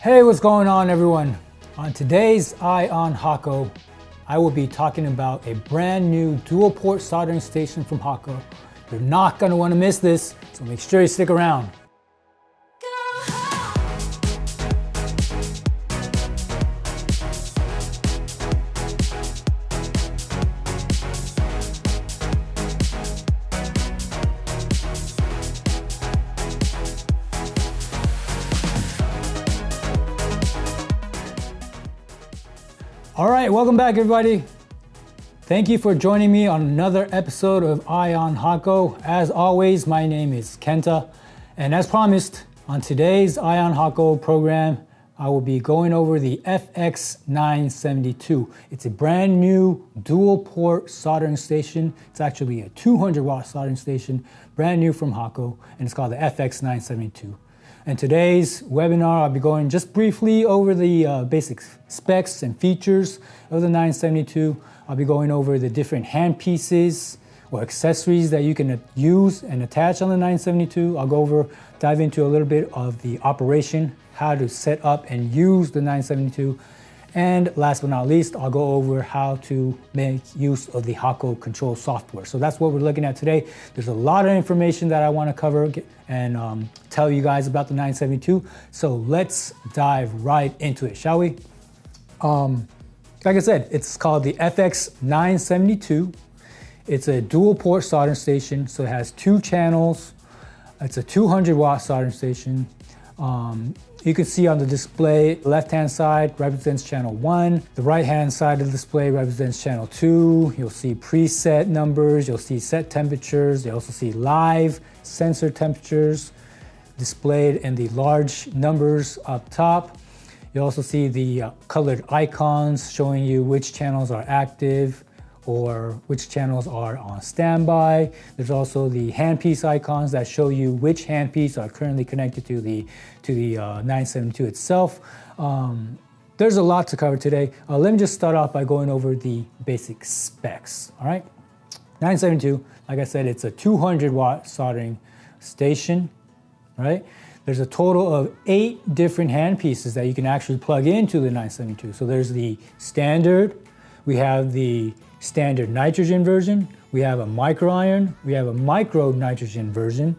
Hey, what's going on everyone? On today's On Hakko, I will be talking about a brand new dual-port soldering station from Hakko. You're not going to want to miss this, so make sure you stick around. All right, welcome back everybody. Thank you for joining me on another episode of On Hakko. As always, my name is Kenta, and as promised, on today's On Hakko program, I will be going over the FX-972. It's a brand new dual-port soldering station. It's actually a 200-watt soldering station, brand new from Hakko, and it's called the FX-972. In today's webinar, I'll be going just briefly over the basic specs and features of the 972. I'll be going over the different hand pieces or accessories that you can use and attach on the 972. I'll dive into a little bit of the operation, how to set up and use the 972. And last but not least, I'll go over how to make use of the Hakko control software. So that's what we're looking at today. There's a lot of information that I want to cover and tell you guys about the 972. So let's dive right into it, shall we? Like I said, it's called the FX-972. It's a dual-port soldering station, so it has two channels. It's a 200-watt soldering station. You can see on the display, the left-hand side represents channel 1. The right-hand side of the display represents channel 2. You'll see preset numbers. You'll see set temperatures. You also see live sensor temperatures displayed in the large numbers up top. You also see the colored icons showing you which channels are active or which channels are on standby. There's also the handpiece icons that show you which handpiece are currently connected to the 972 itself. There's a lot to cover today. Let me just start off by going over the basic specs, all right? 972, like I said, it's a 200-watt soldering station, right? There's a total of 8 different handpieces that you can actually plug into the 972. So there's the standard, we have the standard nitrogen version, we have a micro iron, we have a micro nitrogen version,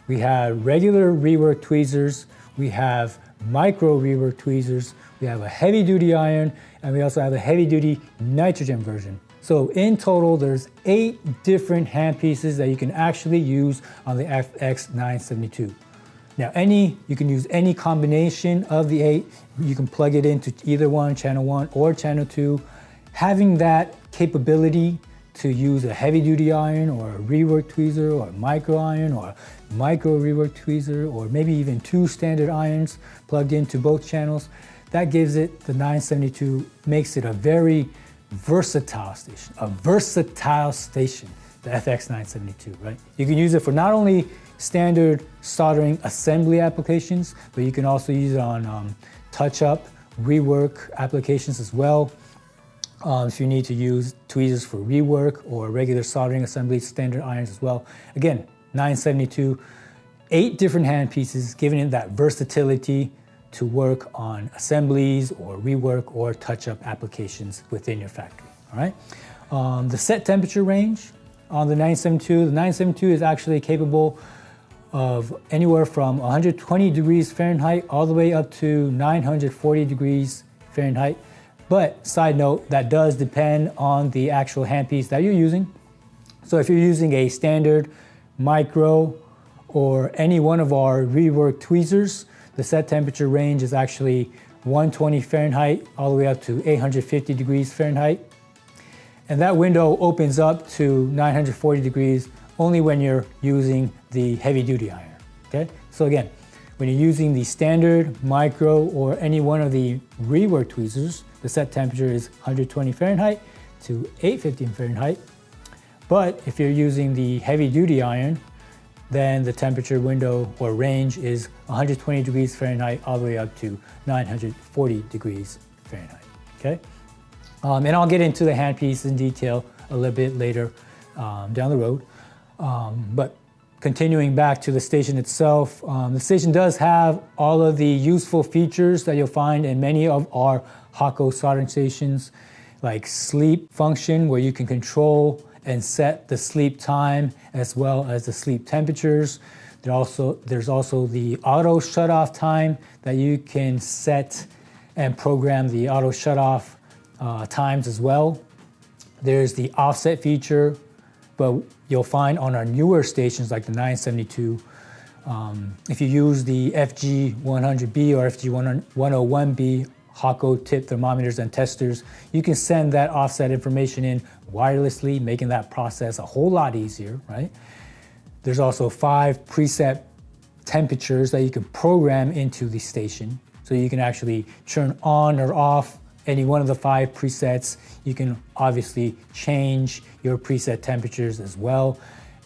we have regular rework tweezers, we have micro rework tweezers, we have a heavy duty iron, and we also have a heavy duty nitrogen version. So in total, there's 8 different handpieces that you can actually use on the FX-972. Now you can use any combination of the 8. You can plug it into either one, channel 1 or channel 2. Having that capability to use a heavy duty iron or a rework tweezer or a micro iron or a micro rework tweezer or maybe even 2 standard irons plugged into both channels, that gives it, the 972 makes it a very versatile station, the FX-972, right? You can use it for not only standard soldering assembly applications, but you can also use it on touch-up, rework applications as well. If you need to use tweezers for rework or regular soldering assembly, standard irons as well. Again, 972, 8 different hand pieces, giving it that versatility to work on assemblies or rework or touch-up applications within your factory, all right? The set temperature range on the 972 is actually capable of anywhere from 120 degrees Fahrenheit all the way up to 940 degrees Fahrenheit. But side note, that does depend on the actual handpiece that you're using. So if you're using a standard micro or any one of our rework tweezers, the set temperature range is actually 120 Fahrenheit all the way up to 850 degrees Fahrenheit. And that window opens up to 940 degrees only when you're using the heavy duty iron, okay? So again, when you're using the standard, micro, or any one of the rework tweezers, the set temperature is 120 Fahrenheit to 850 Fahrenheit. But if you're using the heavy duty iron, then the temperature window or range is 120 degrees Fahrenheit all the way up to 940 degrees Fahrenheit, okay? And I'll get into the handpiece in detail a little bit later down the road. But continuing back to the station itself, the station does have all of the useful features that you'll find in many of our Hakko soldering stations, like sleep function, where you can control and set the sleep time as well as the sleep temperatures. There's also the auto shut-off time that you can set and program the auto shut-off times as well. There's the offset feature, but you'll find on our newer stations like the 972, if you use the FG100B or FG101B Hakko tip thermometers and testers, you can send that offset information in wirelessly, making that process a whole lot easier, right? There's also 5 preset temperatures that you can program into the station. So you can actually turn on or off any one of the 5 presets. You can obviously change your preset temperatures as well.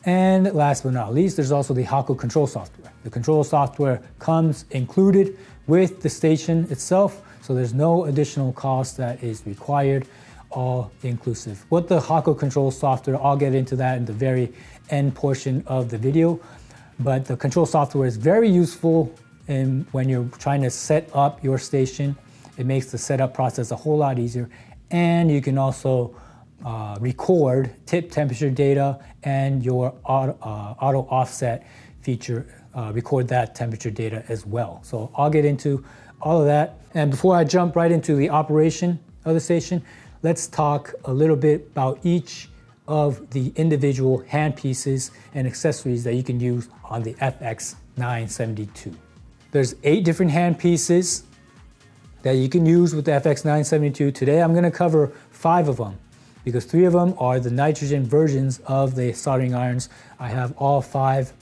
And last but not least, there's also the Hakko control software. The control software comes included with the station itself, so there's no additional cost that is required, all inclusive. What the Hakko control software, I'll get into that in the very end portion of the video, but the control software is very useful when you're trying to set up your station. It makes the setup process a whole lot easier, and you can also record tip temperature data and your auto offset feature, record that temperature data as well. So I'll get into all of that. And before I jump right into the operation of the station, let's talk a little bit about each of the individual handpieces and accessories that you can use on the FX-972. There's 8 different handpieces that you can use with the FX-972. Today I'm going to cover 5 of them because 3 of them are the nitrogen versions of the soldering irons. I have all 5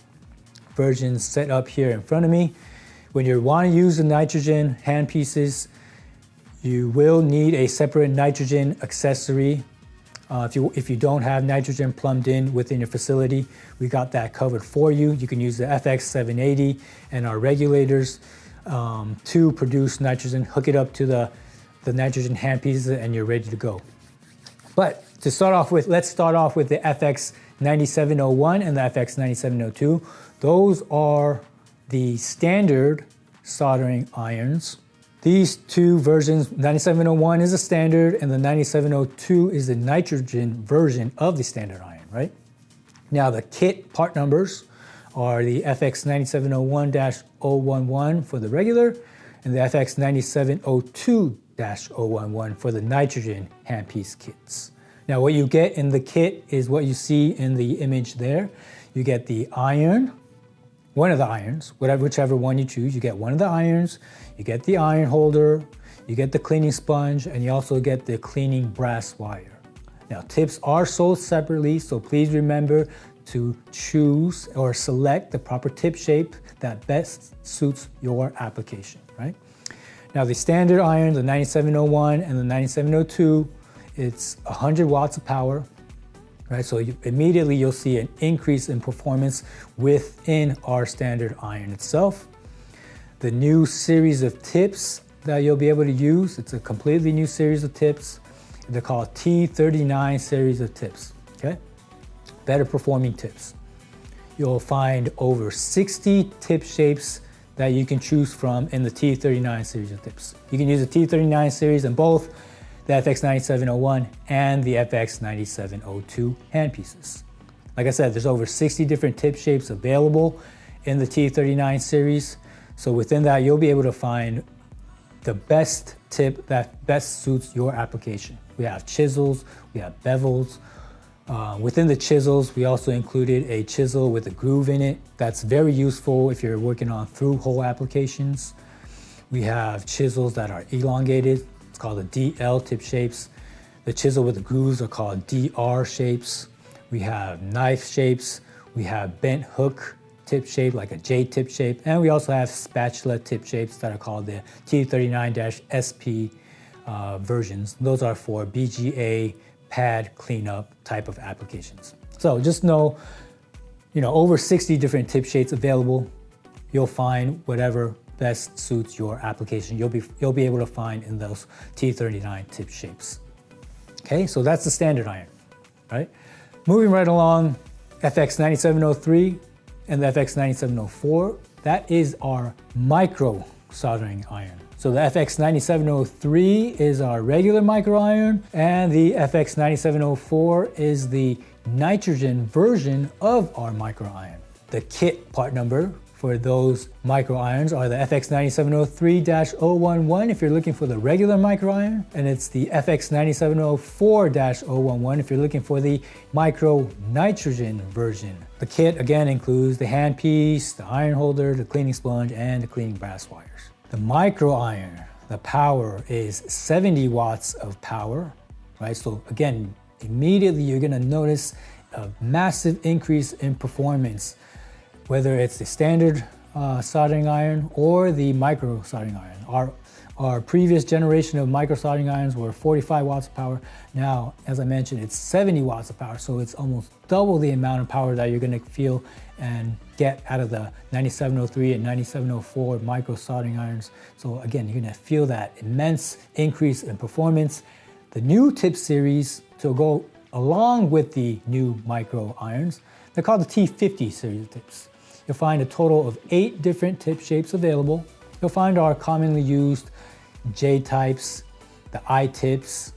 versions set up here in front of me. When you want to use the nitrogen handpieces, you will need a separate nitrogen accessory. If you don't have nitrogen plumbed in within your facility, we got that covered for you. You can use the FX-780 and our regulators to produce nitrogen, hook it up to the nitrogen handpieces, and you're ready to go. But to start off with, let's start off with the FX-9701 and the FX-9702. Those are the standard soldering irons. These 2 versions, 9701 is a standard and the 9702 is the nitrogen version of the standard iron, right? Now the kit part numbers are the FX-9701-011 for the regular and the FX-9702-011 for the nitrogen handpiece kits. Now what you get in the kit is what you see in the image there. You get the iron, one of the irons, whichever one you choose. You get one of the irons, you get the iron holder, you get the cleaning sponge, and you also get the cleaning brass wire. Now tips are sold separately, so please remember to choose or select the proper tip shape that best suits your application, right? Now the standard iron, the 9701 and the 9702, it's 100 watts of power. Right, so immediately you'll see an increase in performance within our standard iron itself. The new series of tips that you'll be able to use, it's a completely new series of tips. They're called T39 series of tips, okay? Better performing tips. You'll find over 60 tip shapes that you can choose from in the T39 series of tips. You can use the T39 series in both the FX-9701 and the FX-9702 handpieces. Like I said, there's over 60 different tip shapes available in the T39 series. So within that, you'll be able to find the best tip that best suits your application. We have chisels, we have bevels. Within the chisels, we also included a chisel with a groove in it. That's very useful if you're working on through-hole applications. We have chisels that are elongated. It's called the DL tip shapes. The chisel with the grooves are called DR shapes. We have knife shapes. We have bent hook tip shape, like a J tip shape. And we also have spatula tip shapes that are called the T39-SP versions. Those are for BGA, pad, cleanup type of applications. So just know, over 60 different tip shapes available. You'll find whatever best suits your application. You'll be able to find in those T39 tip shapes. Okay, so that's the standard iron, right? Moving right along, FX-9703 and the FX-972, that is our micro soldering iron. So the FX-972 is our regular micro iron, and the FX-972 is the nitrogen version of our micro iron. The kit part number for those micro irons are the FX-972-011 if you're looking for the regular micro iron, and it's the FX-972-011 if you're looking for the micro nitrogen version. The kit again includes the handpiece, the iron holder, the cleaning sponge, and the cleaning brass wires. The micro iron, the power is 70 watts of power, right? So again, immediately you're gonna notice a massive increase in performance, whether it's the standard soldering iron or the micro soldering iron. Our previous generation of micro soldering irons were 45 watts of power. Now, as I mentioned, it's 70 watts of power, so it's almost double the amount of power that you're gonna feel and get out of the 9703 and 9704 micro soldering irons. So again, you're gonna feel that immense increase in performance. The new tip series to go along with the new micro irons, they're called the T50 series of tips. You'll find a total of 8 different tip shapes available. You'll find our commonly used J types, the I tips,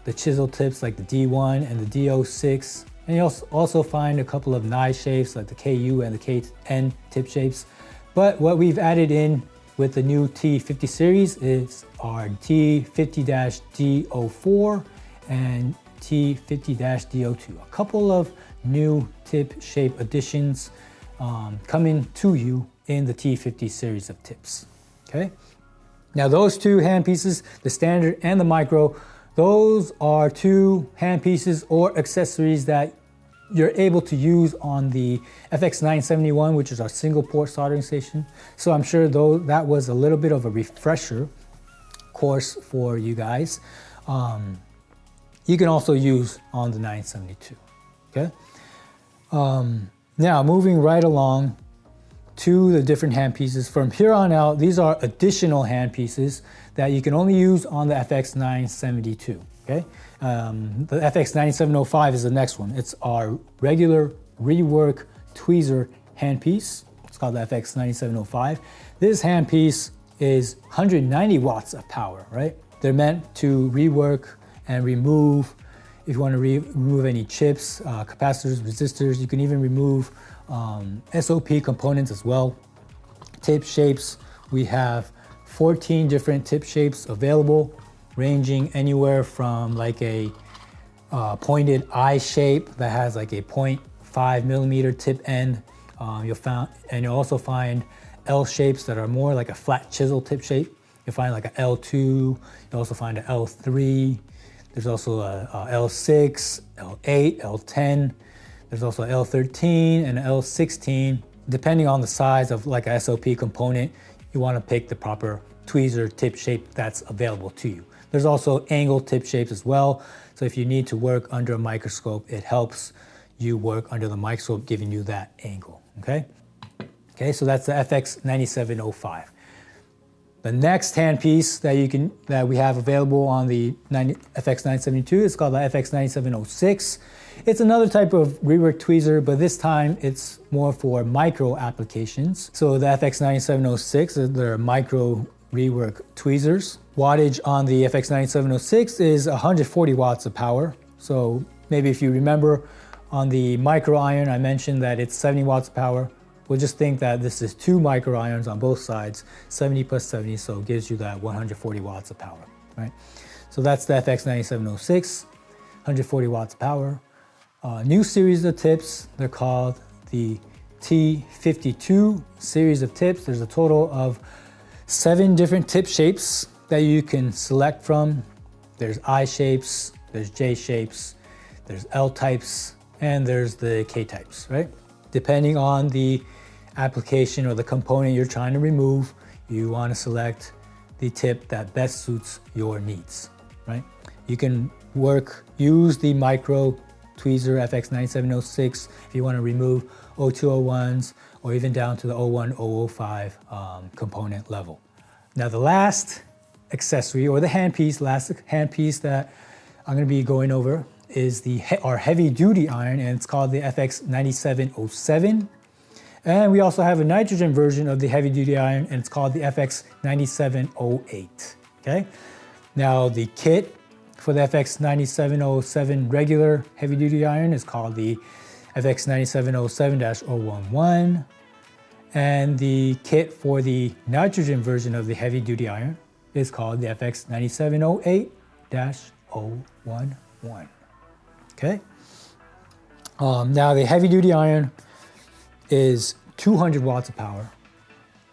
the chisel tips like the D1 and the D06. And you'll also find a couple of knife shapes like the KU and the KN tip shapes. But what we've added in with the new T50 series is our T50-D04 and T50-D02. A couple of new tip shape additions coming to you in the T50 series of tips, okay? Now those two handpieces, the standard and the micro, those are two handpieces or accessories that you're able to use on the FX-971, which is our single port soldering station. So I'm sure though that was a little bit of a refresher course for you guys. You can also use on the 972, okay? Now moving right along to the different handpieces. From here on out, these are additional handpieces that you can only use on the FX-972, okay? The FX-9705 is the next one. It's our regular Rework Tweezer handpiece. It's called the FX-9705. This handpiece is 190 watts of power, right? They're meant to rework and remove, if you want to remove any chips, capacitors, resistors. You can even remove SOP components as well. Tip shapes, we have 14 different tip shapes available, ranging anywhere from like a pointed I shape that has like a 0.5 millimeter tip end. You'll also find L shapes that are more like a flat chisel tip shape. You'll find like a L2, you'll also find a L3. There's also a L6, L8, L10. There's also L13 and L16. Depending on the size of like a SOP component, you want to pick the proper tweezer tip shape that's available to you. There's also angle tip shapes as well. So if you need to work under a microscope, it helps you work under the microscope, giving you that angle, okay? Okay, so that's the FX-9705. The next handpiece that we have available on the FX-972 is called the FX-9706. It's another type of rework tweezer, but this time it's more for micro applications. So the FX-9706, they're micro rework tweezers. Wattage on the FX-9706 is 140 watts of power. So maybe if you remember on the micro iron, I mentioned that it's 70 watts of power. We'll just think that this is 2 micro irons on both sides, 70 plus 70, so it gives you that 140 watts of power, right? So that's the FX-9706, 140 watts of power. New series of tips, they're called the T52 series of tips. There's a total of 7 different tip shapes that you can select from. There's I shapes, there's J shapes, there's L types, and there's the K types, right? Depending on the application or the component you're trying to remove, you want to select the tip that best suits your needs, right? You can use the micro tweezer FX-9706 if you want to remove 0201s or even down to the 01, 005 component level. Now the last accessory or the last handpiece that I'm going to be going over is our heavy duty iron, and it's called the FX-9707. And we also have a nitrogen version of the heavy duty iron, and it's called the FX-9708, okay? Now the kit for the FX-9707 regular heavy duty iron is called the FX-9707-011. And the kit for the nitrogen version of the heavy duty iron is called the FX-9708-011, okay? Now the heavy duty iron is 200 watts of power,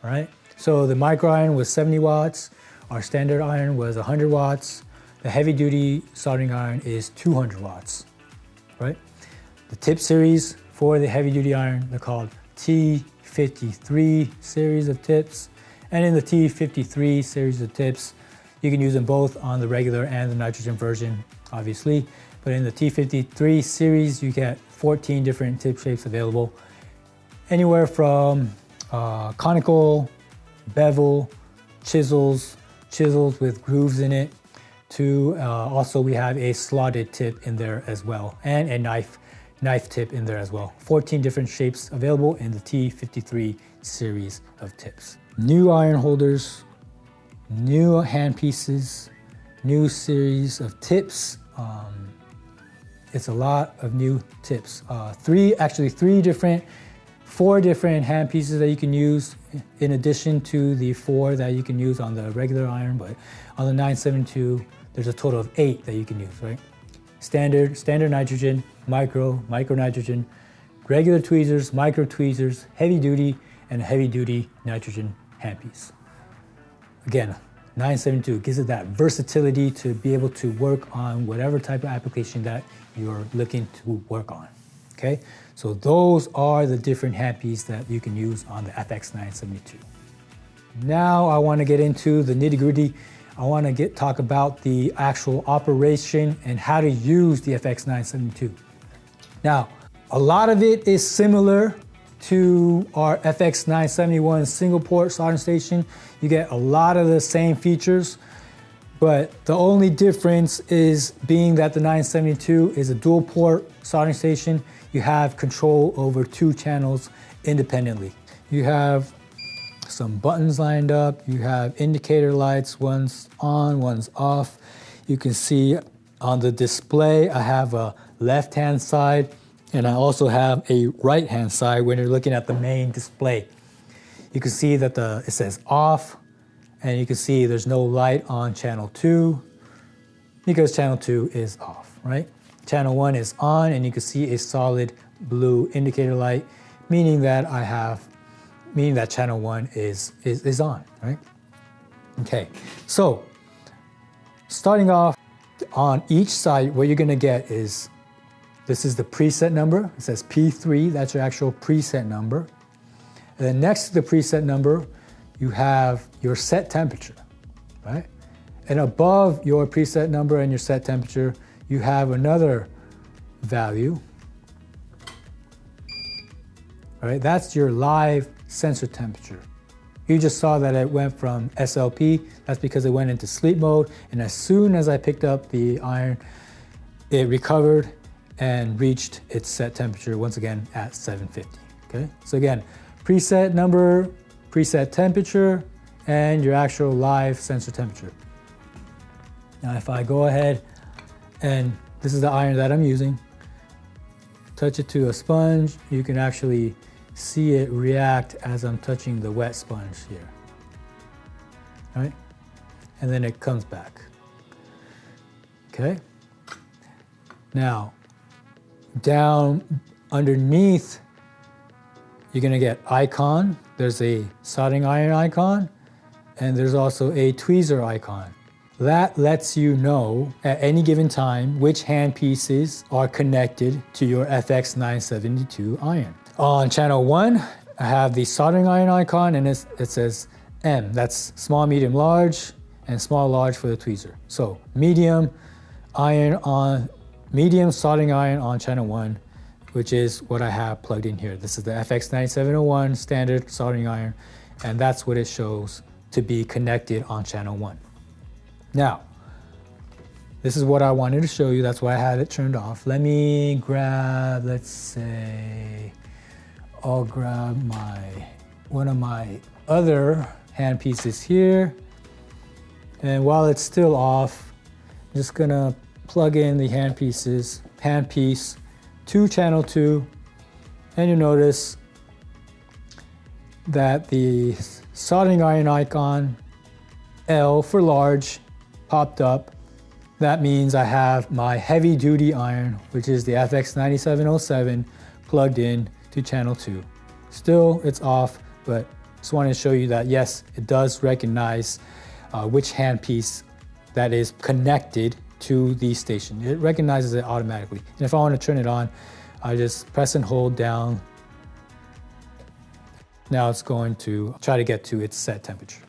all right? So the micro iron was 70 watts, our standard iron was 100 watts, the heavy duty soldering iron is 200 watts, right? The tip series for the heavy duty iron, they're called T53 series of tips. And in the T53 series of tips, you can use them both on the regular and the nitrogen version, obviously. But in the T53 series, you get 14 different tip shapes available. Anywhere from conical, bevel, chisels with grooves in it, to also we have a slotted tip in there as well, and a knife tip in there as well. 14 different shapes available in the T53 series of tips. New iron holders, new hand pieces, new series of tips. It's a lot of new tips. Four different hand pieces that you can use in addition to the 4 that you can use on the regular iron, but on the 972, there's a total of 8 that you can use, right? Standard nitrogen, micro nitrogen, regular tweezers, micro tweezers, heavy duty, and heavy duty nitrogen handpiece. Again, 972 gives it that versatility to be able to work on whatever type of application that you're looking to work on, okay? So those are the different handpieces that you can use on the FX-972. Now I want to get into the nitty-gritty. I want to talk about the actual operation and how to use the FX-972. Now, a lot of it is similar to our FX-971 single port soldering station. You get a lot of the same features, but the only difference is being that the 972 is a dual port soldering station, you have control over 2 channels independently. You have some buttons lined up, you have indicator lights, one's on, one's off. You can see on the display, I have a left-hand side, and I also have a right-hand side when you're looking at the main display. You can see that it says off, and you can see there's no light on channel 2 because channel 2 is off, right? Channel 1 is on, and you can see a solid blue indicator light, meaning that channel 1 is on, right? Okay, so starting off on each side, what you're gonna get is, this is the preset number. It says P3, that's your actual preset number. And then next to the preset number, you have your set temperature, right? And above your preset number and your set temperature, you have another value, right? That's your live sensor temperature. You just saw that it went from SLP, that's because it went into sleep mode, and as soon as I picked up the iron, it recovered and reached its set temperature once again at 750, okay? So again, preset number, preset temperature, and your actual live sensor temperature. Now if I go ahead, and this is the iron that I'm using, touch it to a sponge, you can actually see it react as I'm touching the wet sponge here, right? And then it comes back, okay? Now, down underneath, you're gonna get icon. There's a soldering iron icon, and there's also a tweezer icon. That lets you know at any given time which hand pieces are connected to your FX-972 iron. On channel 1, I have the soldering iron icon, and it says M. That's small, medium, large, and small, large for the tweezer. So medium soldering iron on channel 1, which is what I have plugged in here. This is the FX-9701 standard soldering iron, and that's what it shows to be connected on channel 1. Now, this is what I wanted to show you. That's why I had it turned off. Let me grab, let's say, I'll grab one of my other hand pieces here. And while it's still off, I'm just gonna plug in the handpiece to channel 2. And you'll notice that the soldering iron icon, L for large, popped up. That means I have my heavy duty iron, which is the FX-972, plugged in to channel 2. Still, it's off, but just wanted to show you that yes, it does recognize which handpiece that is connected to the station. It recognizes it automatically. And if I want to turn it on, I just press and hold down. Now it's going to try to get to its set temperature.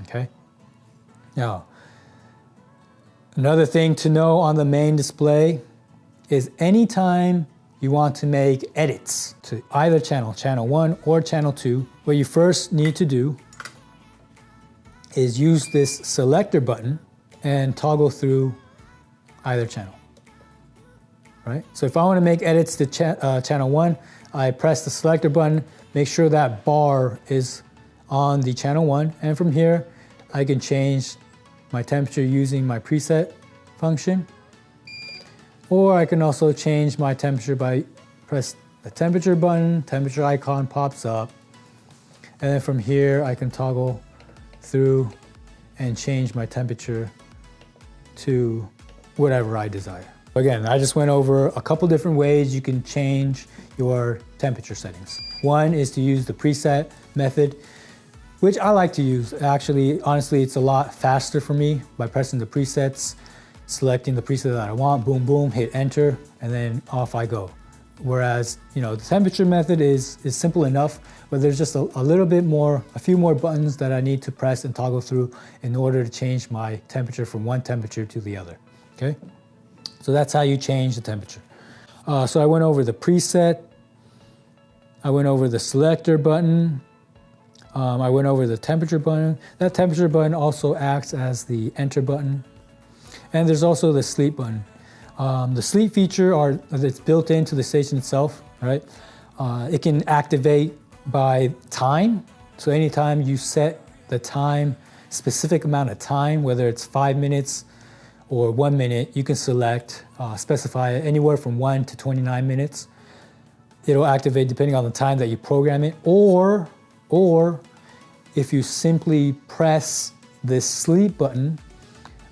Okay. Now, another thing to know on the main display is anytime you want to make edits to either channel, channel 1 or channel 2, what you first need to do is use this selector button and toggle through either channel. Right? So if I want to make edits to channel 1, I press the selector button, make sure that bar is on the channel 1, and from here I can change my temperature using my preset function. Or I can also change my temperature by press the temperature button, temperature icon pops up, and then from here I can toggle through and change my temperature to whatever I desire. Again, I just went over a couple different ways you can change your temperature settings. One is to use the preset method, which I like to use. Actually, honestly, it's a lot faster for me by pressing the presets, selecting the preset that I want, boom, boom, hit enter, and then off I go. Whereas, the temperature method is simple enough, but there's just a little bit more, a few more buttons that I need to press and toggle through in order to change my temperature from one temperature to the other, okay? So that's how you change the temperature. So I went over the preset, I went over the selector button, I went over the temperature button. That temperature button also acts as the enter button. And there's also the sleep button. The sleep feature that's built into the station itself, right? It can activate by time. So anytime you set the time, specific amount of time, whether it's 5 minutes or 1 minute, you can specify anywhere from 1 to 29 minutes. It'll activate depending on the time that you program it, or if you simply press this sleep button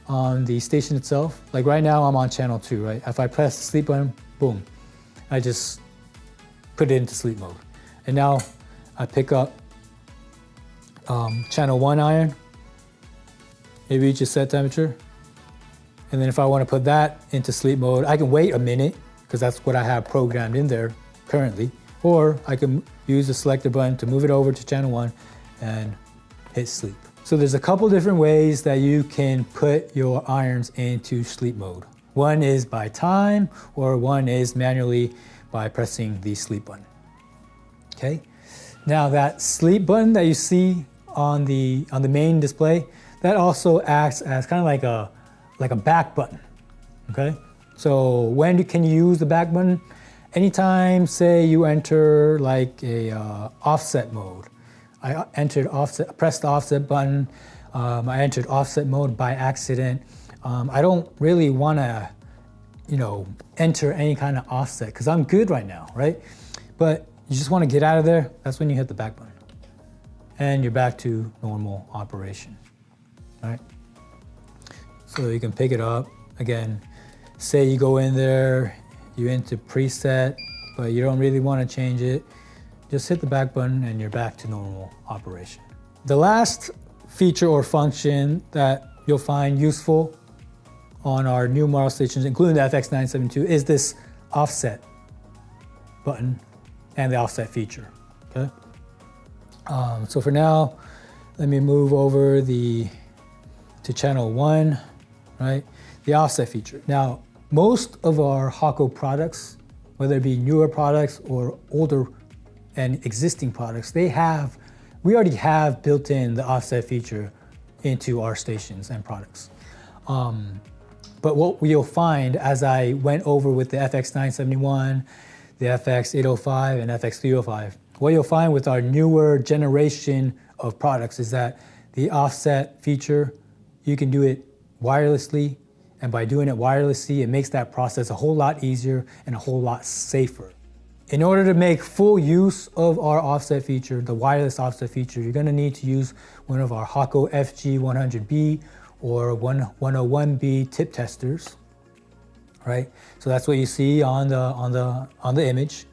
on the station itself. Like right now I'm on channel 2, right? If I press the sleep button, boom, I just put it into sleep mode. And now I pick up channel 1 iron, it reaches set temperature. And then if I want to put that into sleep mode, I can wait a minute because that's what I have programmed in there currently. Or I can use the selector button to move it over to channel 1 and hit sleep. So there's a couple different ways that you can put your irons into sleep mode. One is by time, or one is manually by pressing the sleep button. Okay. Now that sleep button that you see on the main display, that also acts as kind of like a back button. Okay. So when can you use the back button? Anytime, say you enter like a offset mode. I entered offset, pressed the offset button. I entered offset mode by accident. I don't really want to, enter any kind of offset because I'm good right now, right? But you just want to get out of there. That's when you hit the back button, and you're back to normal operation, right? So you can pick it up again. Say you go in there, you enter preset, but you don't really want to change it. Just hit the back button and you're back to normal operation. The last feature or function that you'll find useful on our new model stations, including the FX-972, is this offset button and the offset feature, okay? So for now, let me move over to channel 1, right? The offset feature. Now, most of our Hakko products, whether it be newer products or older and existing products, we already have built in the offset feature into our stations and products. But what you'll find as I went over with the FX-971, the FX-805 and FX-305. What you'll find with our newer generation of products is that the offset feature, you can do it wirelessly, and by doing it wirelessly, it makes that process a whole lot easier and a whole lot safer. In order to make full use of our offset feature, the wireless offset feature, you're gonna need to use one of our Hakko FG100B or 101B tip testers, right? So that's what you see on the image.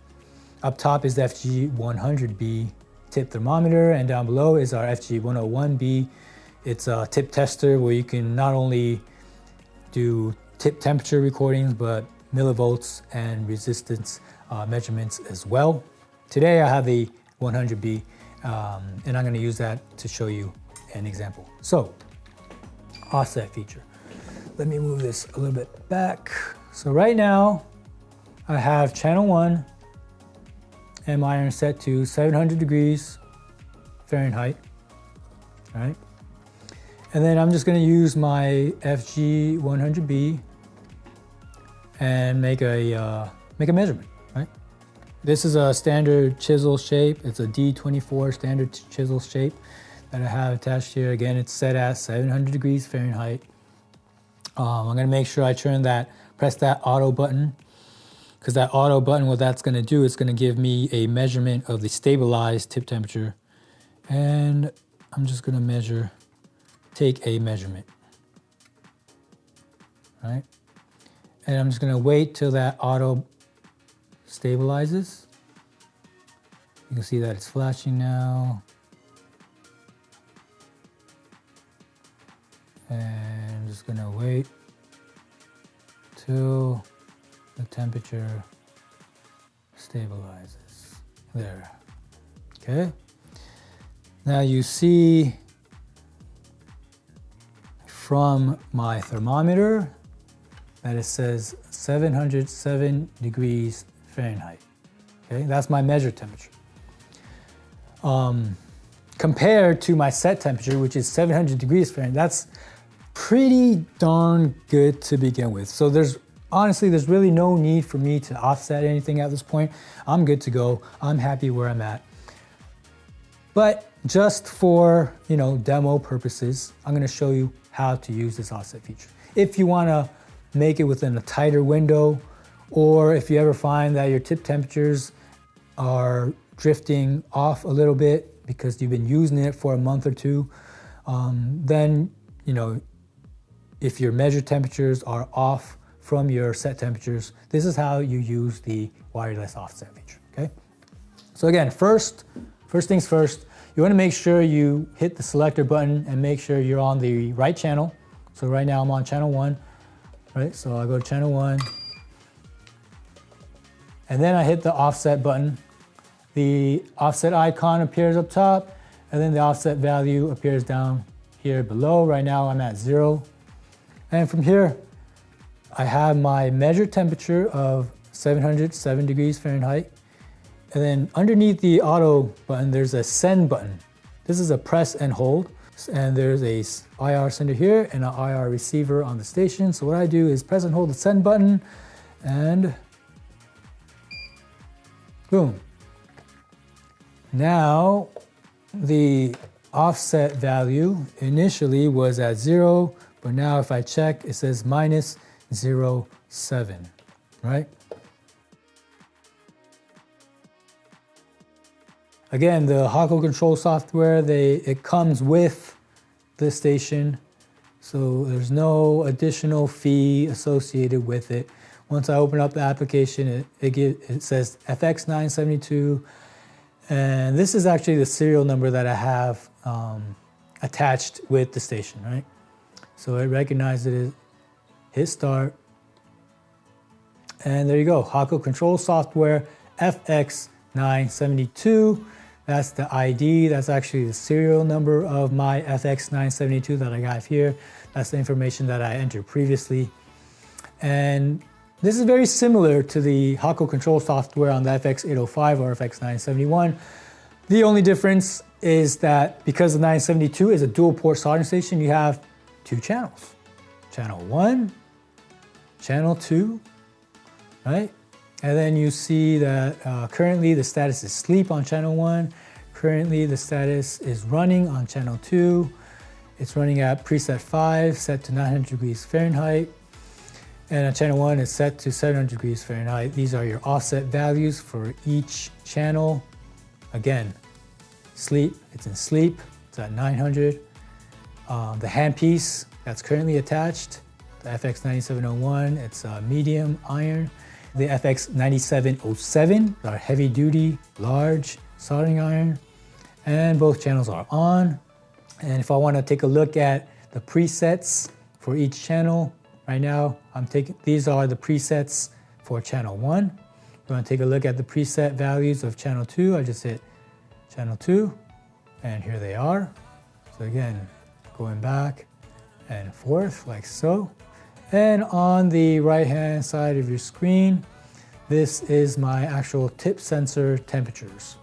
Up top is the FG100B tip thermometer, and down below is our FG101B. It's a tip tester where you can not only do tip temperature recordings, but millivolts and resistance measurements as well. Today I have the 100B, and I'm gonna use that to show you an example. So, offset feature. Let me move this a little bit back. So right now, I have channel 1 and my iron set to 700 degrees Fahrenheit, all right? And then I'm just gonna use my FG100B and make a measurement, right? This is a standard chisel shape. It's a D24 standard chisel shape that I have attached here. Again, it's set at 700 degrees Fahrenheit. I'm gonna make sure I press that auto button, because that auto button, what that's gonna do, is gonna give me a measurement of the stabilized tip temperature. And I'm just gonna take a measurement, right? And I'm just gonna wait till that auto stabilizes. You can see that it's flashing now. And I'm just gonna wait till the temperature stabilizes. There, okay? Now you see from my thermometer that it says 707 degrees Fahrenheit. Okay, that's my measured temperature. Compared to my set temperature, which is 700 degrees Fahrenheit, that's pretty darn good to begin with. So honestly, there's really no need for me to offset anything at this point. I'm good to go. I'm happy where I'm at. But just for, demo purposes, I'm gonna show you how to use this offset feature. If you wanna make it within a tighter window, or if you ever find that your tip temperatures are drifting off a little bit because you've been using it for a month or two, then, if your measured temperatures are off from your set temperatures, this is how you use the wireless offset feature, okay? So again, first things first, you wanna make sure you hit the selector button and make sure you're on the right channel. So right now I'm on channel 1, right? So I go to channel 1, and then I hit the offset button. The offset icon appears up top, and then the offset value appears down here below. Right now I'm at 0. And from here, I have my measured temperature of 707 degrees Fahrenheit. And then underneath the auto button, there's a send button. This is a press and hold. And there's a IR sender here and an IR receiver on the station. So what I do is press and hold the send button, and boom. Now, the offset value initially was at 0, but now if I check, it says minus 0.7, right? Again, the Hakko control software, it comes with the station, so there's no additional fee associated with it. Once I open up the application, it says FX-972, and this is actually the serial number that I have attached with the station, right? So it recognizes it, hit start, and there you go, Hakko control software FX-972. That's the ID, that's actually the serial number of my FX-972 that I got here. That's the information that I entered previously. And this is very similar to the Hakko control software on the FX-805 or FX-971. The only difference is that because the 972 is a dual-port soldering station, you have 2 channels. Channel 1, channel 2, right? And then you see that currently the status is sleep on channel 1. Currently the status is running on channel 2. It's running at preset 5, set to 900 degrees Fahrenheit. And on channel 1 it's set to 700 degrees Fahrenheit. These are your offset values for each channel. Again, sleep, it's in sleep, it's at 900. The handpiece that's currently attached, the FX-972, it's a medium iron. The FX-972, our heavy-duty, large soldering iron. And both channels are on. And if I want to take a look at the presets for each channel, right now, these are the presets for channel 1. If you want to take a look at the preset values of channel 2, I just hit channel 2, and here they are. So again, going back and forth like so. And on the right-hand side of your screen, this is my actual tip sensor temperatures.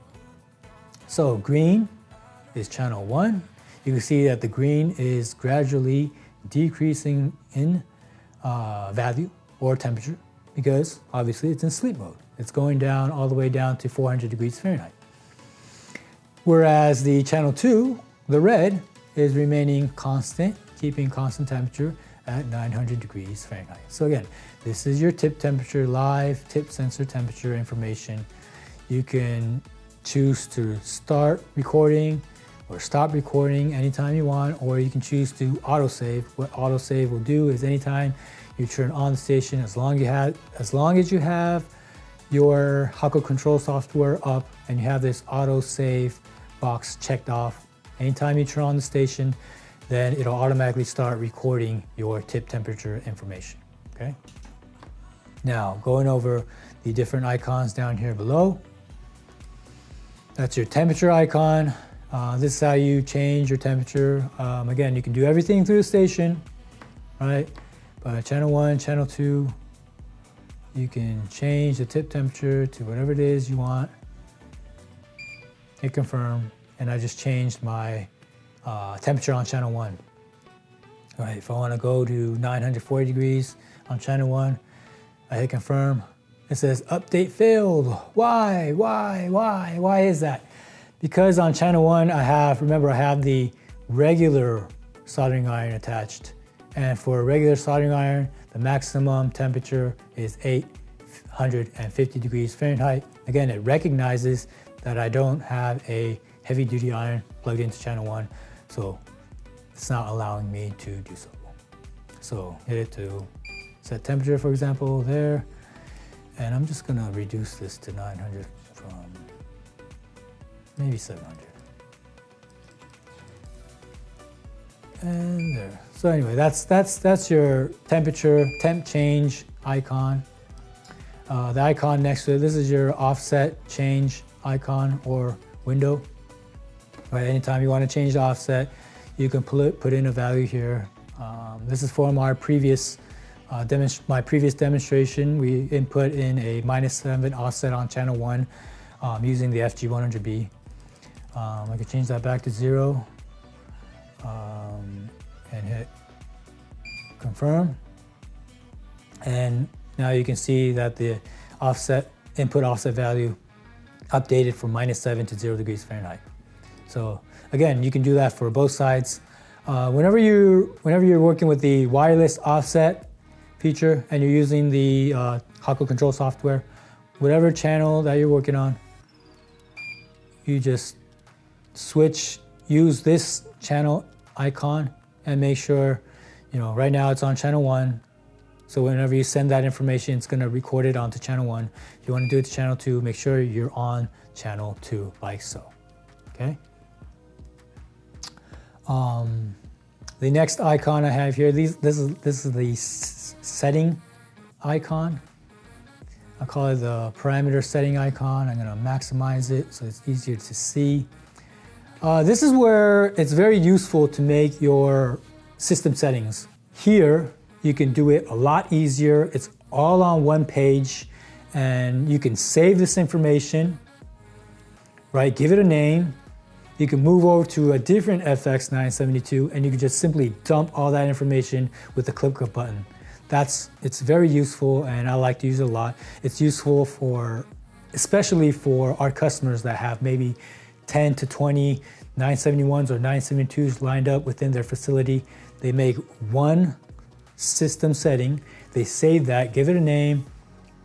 So green is channel 1. You can see that the green is gradually decreasing in value or temperature because obviously it's in sleep mode. It's going down all the way down to 400 degrees Fahrenheit. Whereas the channel 2, the red, is remaining constant, keeping constant temperature at 900 degrees Fahrenheit. So again, this is your tip temperature, live tip sensor temperature information. You can choose to start recording or stop recording anytime you want, or you can choose to autosave. What autosave will do is anytime you turn on the station, as long as you have your Hakko control software up and you have this autosave box checked off, anytime you turn on the station, then it'll automatically start recording your tip temperature information, okay? Now, going over the different icons down here below, that's your temperature icon. This is how you change your temperature. Again, you can do everything through the station, right? But channel 1, channel 2, you can change the tip temperature to whatever it is you want. Hit confirm, and I just changed my temperature on channel 1. All right, if I want to go to 940 degrees on channel 1, I hit confirm. It says update failed. Why is that? Because on channel 1 I have the regular soldering iron attached. And for a regular soldering iron, the maximum temperature is 850 degrees Fahrenheit. Again, it recognizes that I don't have a heavy duty iron plugged into channel 1, so it's not allowing me to do so. So hit it to set temperature, for example, there. And I'm just gonna reduce this to 900 from maybe 700. And there. So anyway, that's your temperature, temp change icon. The icon next to it, this is your offset change icon or window. Right, anytime you want to change the offset, you can put in a value here. This is from our previous demonstration. We input in a -7 offset on channel 1 using the FG100B. I can change that back to 0 and hit confirm. And now you can see that the input offset value updated from -7 to 0 degrees Fahrenheit. So again, you can do that for both sides. Whenever you're working with the wireless offset feature and you're using the Hakko control software, whatever channel that you're working on, you just use this channel icon and make sure, right now it's on channel 1. So whenever you send that information, it's gonna record it onto channel 1. If you wanna do it to channel 2, make sure you're on channel 2 like so, okay? The next icon I have here, this is the setting icon. I call it the parameter setting icon. I'm gonna maximize it so it's easier to see. This is where it's very useful to make your system settings. Here, you can do it a lot easier. It's all on one page, and you can save this information, right? Give it a name. You can move over to a different FX-972, and you can just simply dump all that information with the click of a button. it's very useful, and I like to use it a lot. It's useful especially for our customers that have maybe 10 to 20 971s or 972s lined up within their facility. They make one system setting, they save that, give it a name,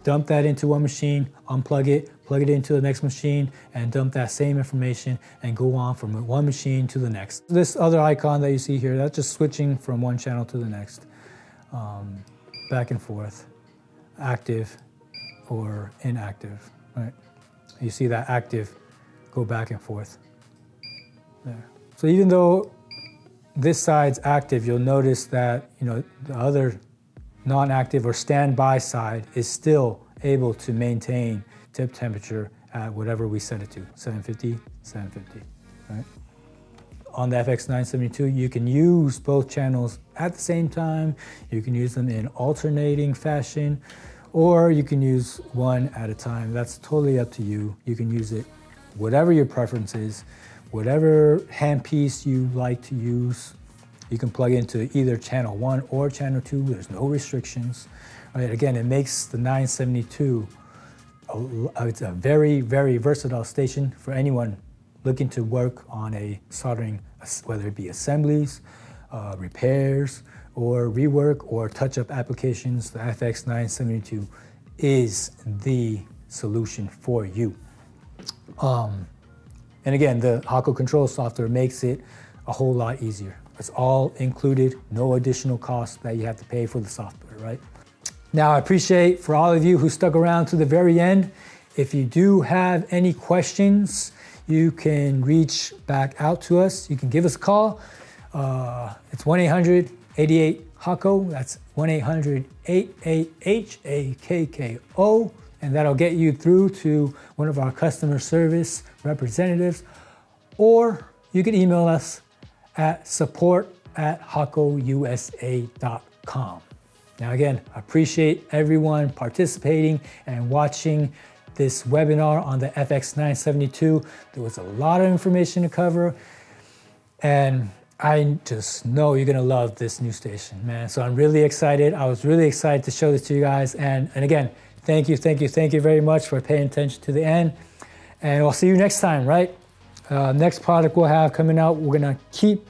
dump that into one machine, unplug it, plug it into the next machine, and dump that same information and go on from one machine to the next. This other icon that you see here, that's just switching from one channel to the next, back and forth, active or inactive, right? You see that active go back and forth there. So even though this side's active, you'll notice that, you know, the other non-active or standby side is still able to maintain tip temperature at whatever we set it to, 750, 750, right? On the FX-972, you can use both channels at the same time. You can use them in alternating fashion, or you can use one at a time. That's totally up to you. You can use it whatever your preference is, whatever handpiece you like to use. You can plug into either channel 1 or channel 2. There's no restrictions. Right? Again, it makes the 972 it's a very, very versatile station for anyone looking to work on a soldering, whether it be assemblies, repairs, or rework, or touch-up applications. The FX-972 is the solution for you. And again, the Hakko control software makes it a whole lot easier. It's all included, no additional cost that you have to pay for the software, right? Now, I appreciate for all of you who stuck around to the very end. If you do have any questions, you can reach back out to us. You can give us a call. It's 1-800-88-HAKKO. That's 1-800-88-HAKKO. And that'll get you through to one of our customer service representatives. Or you can email us at support@hakkousa.com. Now again, I appreciate everyone participating and watching this webinar on the FX-972. There was a lot of information to cover, and I just know you're gonna love this new station, man. So I'm really excited. I was really excited to show this to you guys. And again, thank you very much for paying attention to the end. And we'll see you next time, right? Next product we'll have coming out, we're gonna keep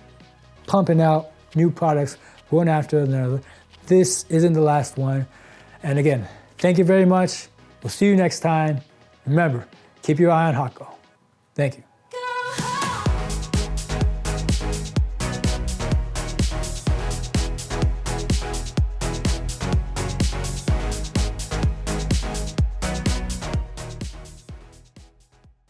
pumping out new products one after another. This isn't the last one. And again, thank you very much. We'll see you next time. Remember, keep your eye on Hakko. Thank you.